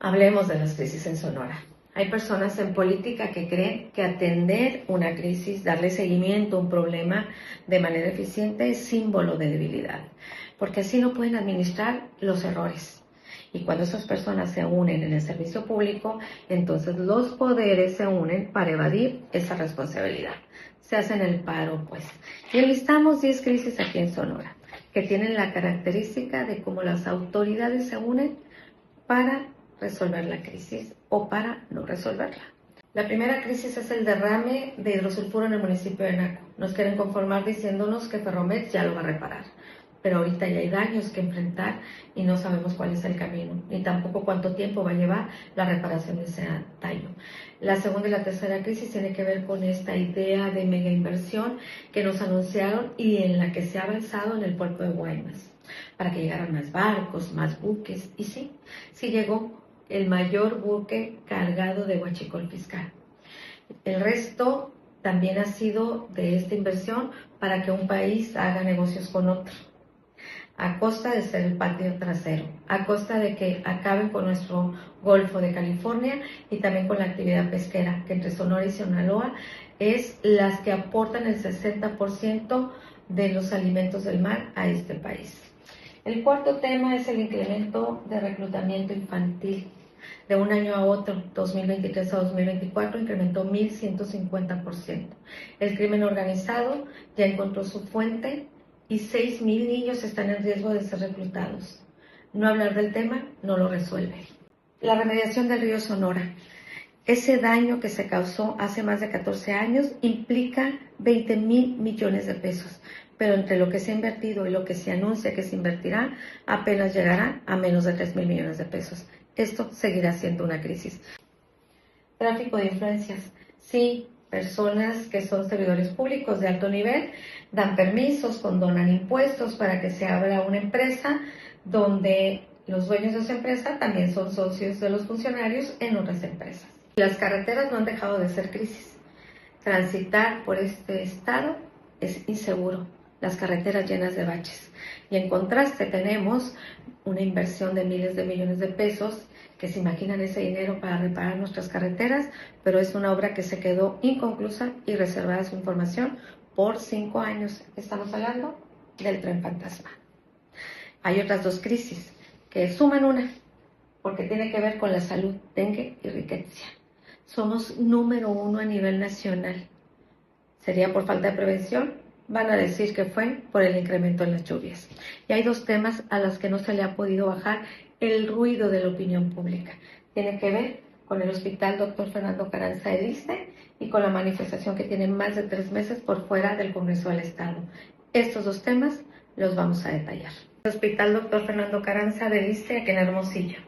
Hablemos de las crisis en Sonora. Hay personas en política que creen que atender una crisis, darle seguimiento a un problema de manera eficiente es símbolo de debilidad, porque así no pueden administrar los errores. Y cuando esas personas se unen en el servicio público, entonces los poderes se unen para evadir esa responsabilidad. Se hacen el paro, pues. Y enlistamos 10 crisis aquí en Sonora, que tienen la característica de cómo las autoridades se unen para resolver la crisis o para no resolverla. La primera crisis es el derrame de hidrosulfuro en el municipio de Naco. Nos quieren conformar diciéndonos que Ferromex ya lo va a reparar, pero ahorita ya hay daños que enfrentar y no sabemos cuál es el camino, ni tampoco cuánto tiempo va a llevar la reparación de ese daño. La segunda y la tercera crisis tiene que ver con esta idea de mega inversión que nos anunciaron y en la que se ha avanzado en el puerto de Guaymas, para que llegaran más barcos, más buques, y sí llegó el mayor buque cargado de huachicol fiscal. El resto también ha sido de esta inversión para que un país haga negocios con otro, a costa de ser el patio trasero, a costa de que acaben con nuestro Golfo de California y también con la actividad pesquera, que entre Sonora y Sinaloa es las que aportan el 60% de los alimentos del mar a este país. El cuarto tema es el incremento de reclutamiento infantil. De un año a otro, 2023 a 2024, incrementó 1.150%. El crimen organizado ya encontró su fuente y 6.000 niños están en riesgo de ser reclutados. No hablar del tema no lo resuelve. La remediación del río Sonora. Ese daño que se causó hace más de 14 años implica 20.000 millones de pesos, pero entre lo que se ha invertido y lo que se anuncia que se invertirá, apenas llegará a menos de 3.000 millones de pesos. Esto seguirá siendo una crisis. Tráfico de influencias. Sí, personas que son servidores públicos de alto nivel dan permisos, condonan impuestos para que se abra una empresa donde los dueños de esa empresa también son socios de los funcionarios en otras empresas. Las carreteras no han dejado de ser crisis. Transitar por este estado es inseguro, las carreteras llenas de baches. Y en contraste tenemos una inversión de miles de millones de pesos, que se imaginan ese dinero para reparar nuestras carreteras, pero es una obra que se quedó inconclusa y reservada su información por 5 años. Estamos hablando del Tren Fantasma. Hay otras 2 crisis que suman una, porque tiene que ver con la salud, dengue y riqueza. Somos número 1 a nivel nacional. ¿Sería por falta de prevención? Van a decir que fue por el incremento en las lluvias. Y hay 2 temas a los que no se le ha podido bajar el ruido de la opinión pública. Tiene que ver con el Hospital Dr. Fernando Carranza del ISSSTE y con la manifestación que tiene más de 3 meses por fuera del Congreso del Estado. Estos 2 temas los vamos a detallar. El Hospital Dr. Fernando Carranza del ISSSTE aquí en Hermosillo,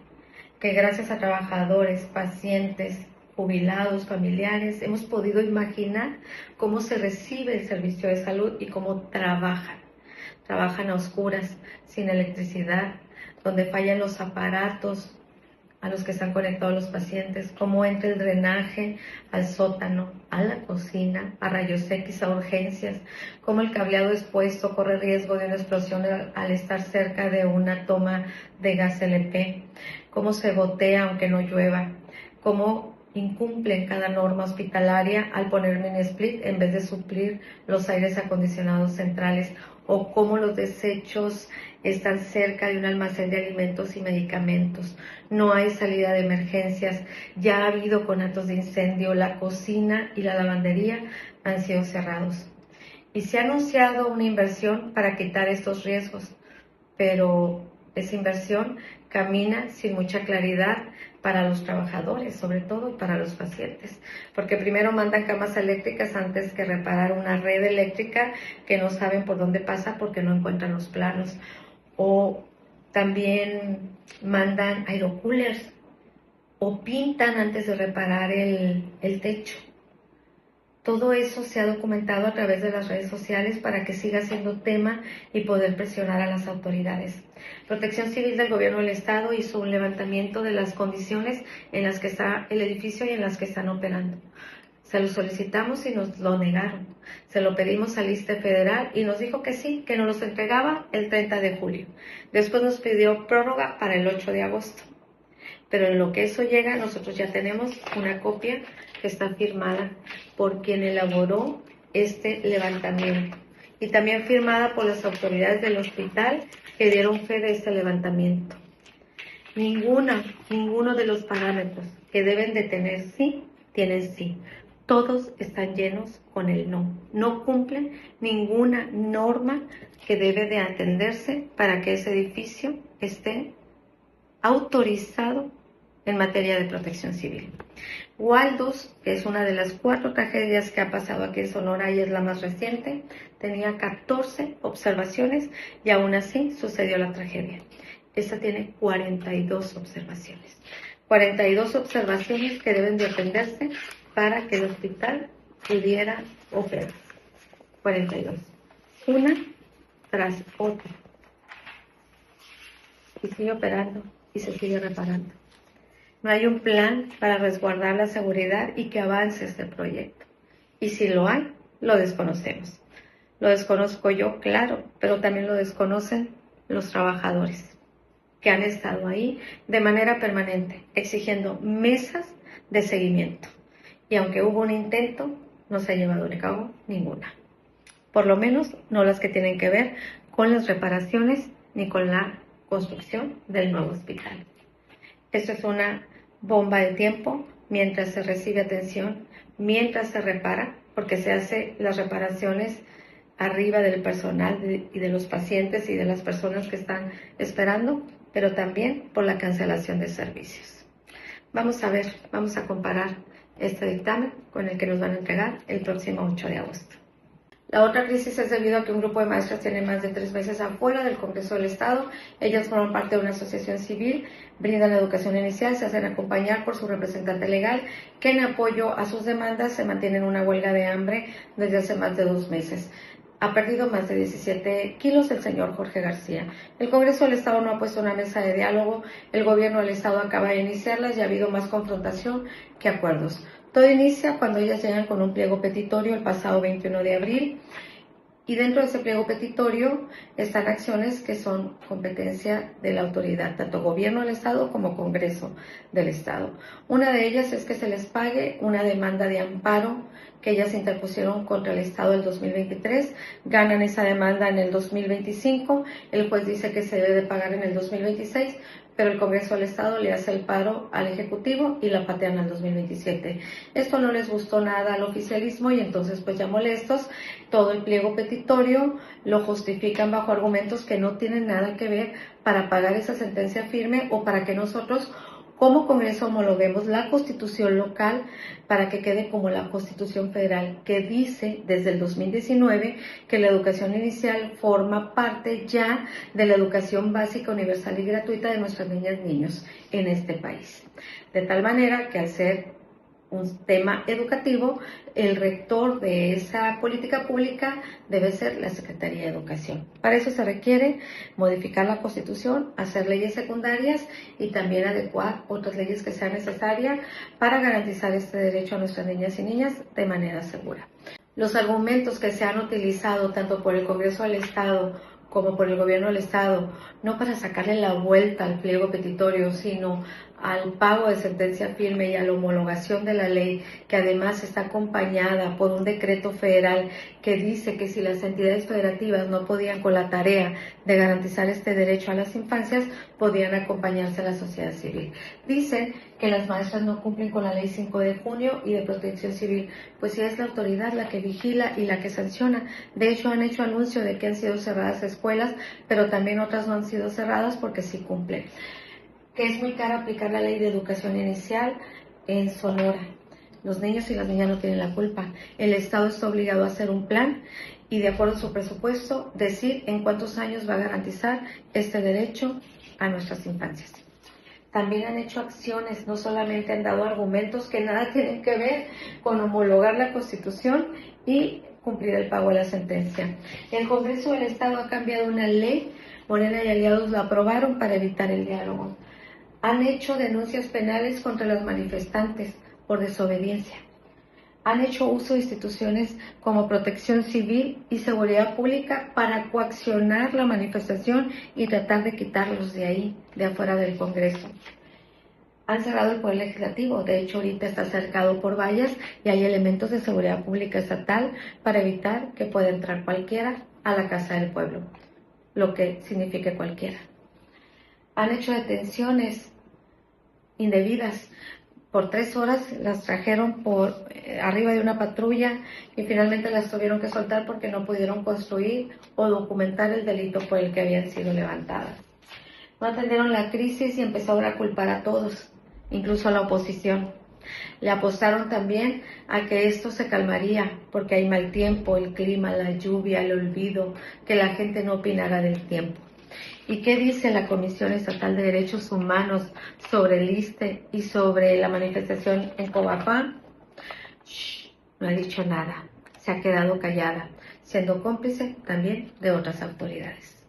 que gracias a trabajadores, pacientes, jubilados, familiares, hemos podido imaginar cómo se recibe el servicio de salud y cómo trabajan. Trabajan a oscuras, sin electricidad, donde fallan los aparatos a los que están conectados los pacientes, cómo entra el drenaje al sótano, a la cocina, a rayos X, a urgencias, cómo el cableado expuesto corre riesgo de una explosión al estar cerca de una toma de gas LP, cómo se gotea aunque no llueva, cómo incumplen cada norma hospitalaria al poner mini split en vez de suplir los aires acondicionados centrales, o cómo los desechos están cerca de un almacén de alimentos y medicamentos. No hay salida de emergencias, ya ha habido conatos de incendio, la cocina y la lavandería han sido cerrados. Y se ha anunciado una inversión para quitar estos riesgos, pero esa inversión camina sin mucha claridad para los trabajadores, sobre todo para los pacientes, porque primero mandan camas eléctricas antes que reparar una red eléctrica que no saben por dónde pasa porque no encuentran los planos, o también mandan aerocoolers o pintan antes de reparar el techo. Todo eso se ha documentado a través de las redes sociales para que siga siendo tema y poder presionar a las autoridades. Protección Civil del Gobierno del Estado hizo un levantamiento de las condiciones en las que está el edificio y en las que están operando. Se lo solicitamos y nos lo negaron. Se lo pedimos al ISSSTE federal y nos dijo que sí, que nos los entregaba el 30 de julio. Después nos pidió prórroga para el 8 de agosto. Pero en lo que eso llega, nosotros ya tenemos una copia que está firmada por quien elaboró este levantamiento y también firmada por las autoridades del hospital que dieron fe de este levantamiento. Ninguno de los parámetros que deben de tener sí, tienen sí. Todos están llenos con el no. No cumplen ninguna norma que debe de atenderse para que ese edificio esté autorizado en materia de protección civil. Waldos, que es una de las 4 tragedias que ha pasado aquí en Sonora y es la más reciente, tenía 14 observaciones y aún así sucedió la tragedia. Esta tiene 42 observaciones. 42 observaciones que deben de atenderse para que el hospital pudiera operar. 42. Una tras otra. Y sigue operando y se sigue reparando. No hay un plan para resguardar la seguridad y que avance este proyecto. Y si lo hay, lo desconocemos. Lo desconozco yo, claro, pero también lo desconocen los trabajadores que han estado ahí de manera permanente, exigiendo mesas de seguimiento. Y aunque hubo un intento, no se ha llevado a cabo ninguna. Por lo menos no las que tienen que ver con las reparaciones ni con la construcción del nuevo hospital. Esto es una bomba de tiempo mientras se recibe atención, mientras se repara, porque se hace las reparaciones arriba del personal y de los pacientes y de las personas que están esperando, pero también por la cancelación de servicios. Vamos a ver, vamos a comparar este dictamen con el que nos van a entregar el próximo 8 de agosto. La otra crisis es debido a que un grupo de maestras tiene más de 3 meses afuera del Congreso del Estado. Ellas forman parte de una asociación civil, brindan la educación inicial, se hacen acompañar por su representante legal, que en apoyo a sus demandas se mantiene en una huelga de hambre desde hace más de 2 meses. Ha perdido más de 17 kilos el señor Jorge García. El Congreso del Estado no ha puesto una mesa de diálogo, el gobierno del Estado acaba de iniciarlas y ha habido más confrontación que acuerdos. Todo inicia cuando ellas llegan con un pliego petitorio el pasado 21 de abril y dentro de ese pliego petitorio están acciones que son competencia de la autoridad, tanto gobierno del Estado como Congreso del Estado. Una de ellas es que se les pague una demanda de amparo que ellas interpusieron contra el Estado del 2023, ganan esa demanda en el 2025, el juez dice que se debe de pagar en el 2026, pero el Congreso del Estado le hace el paro al Ejecutivo y la patean al 2027. Esto no les gustó nada al oficialismo y entonces pues ya molestos, todo el pliego petitorio lo justifican bajo argumentos que no tienen nada que ver para pagar esa sentencia firme o para que nosotros como Congreso homologuemos la Constitución local para que quede como la Constitución federal, que dice desde el 2019 que la educación inicial forma parte ya de la educación básica, universal y gratuita de nuestras niñas y niños en este país. De tal manera que al ser un tema educativo, el rector de esa política pública debe ser la Secretaría de Educación. Para eso se requiere modificar la Constitución, hacer leyes secundarias y también adecuar otras leyes que sean necesarias para garantizar este derecho a nuestras niñas y niñas de manera segura. Los argumentos que se han utilizado tanto por el Congreso del Estado como por el Gobierno del Estado, no para sacarle la vuelta al pliego petitorio, sino al pago de sentencia firme y a la homologación de la ley, que además está acompañada por un decreto federal que dice que si las entidades federativas no podían con la tarea de garantizar este derecho a las infancias, podían acompañarse a la sociedad civil. Dicen que las maestras no cumplen con la ley 5 de junio y de protección civil, pues sí es la autoridad la que vigila y la que sanciona. De hecho, han hecho anuncio de que han sido cerradas escuelas, pero también otras no han sido cerradas porque sí cumplen. Que es muy caro aplicar la ley de educación inicial en Sonora. Los niños y las niñas no tienen la culpa. El Estado está obligado a hacer un plan y de acuerdo a su presupuesto decir en cuántos años va a garantizar este derecho a nuestras infancias. También han hecho acciones, no solamente han dado argumentos que nada tienen que ver con homologar la Constitución y cumplir el pago de la sentencia. El Congreso del Estado ha cambiado una ley, Morena y aliados la aprobaron para evitar el diálogo. Han hecho denuncias penales contra los manifestantes por desobediencia. Han hecho uso de instituciones como Protección Civil y Seguridad Pública para coaccionar la manifestación y tratar de quitarlos de ahí, de afuera del Congreso. Han cerrado el Poder Legislativo, de hecho ahorita está cercado por vallas y hay elementos de seguridad pública estatal para evitar que pueda entrar cualquiera a la Casa del Pueblo, lo que signifique cualquiera. Han hecho detenciones indebidas. Por 3 horas las trajeron por arriba de una patrulla y finalmente las tuvieron que soltar porque no pudieron construir o documentar el delito por el que habían sido levantadas. No atendieron la crisis y empezaron a culpar a todos, incluso a la oposición. Le apostaron también a que esto se calmaría porque hay mal tiempo, el clima, la lluvia, el olvido, que la gente no opinara del tiempo. ¿Y qué dice la Comisión Estatal de Derechos Humanos sobre el ISSSTE y sobre la manifestación en Coabapán? No ha dicho nada, se ha quedado callada, siendo cómplice también de otras autoridades.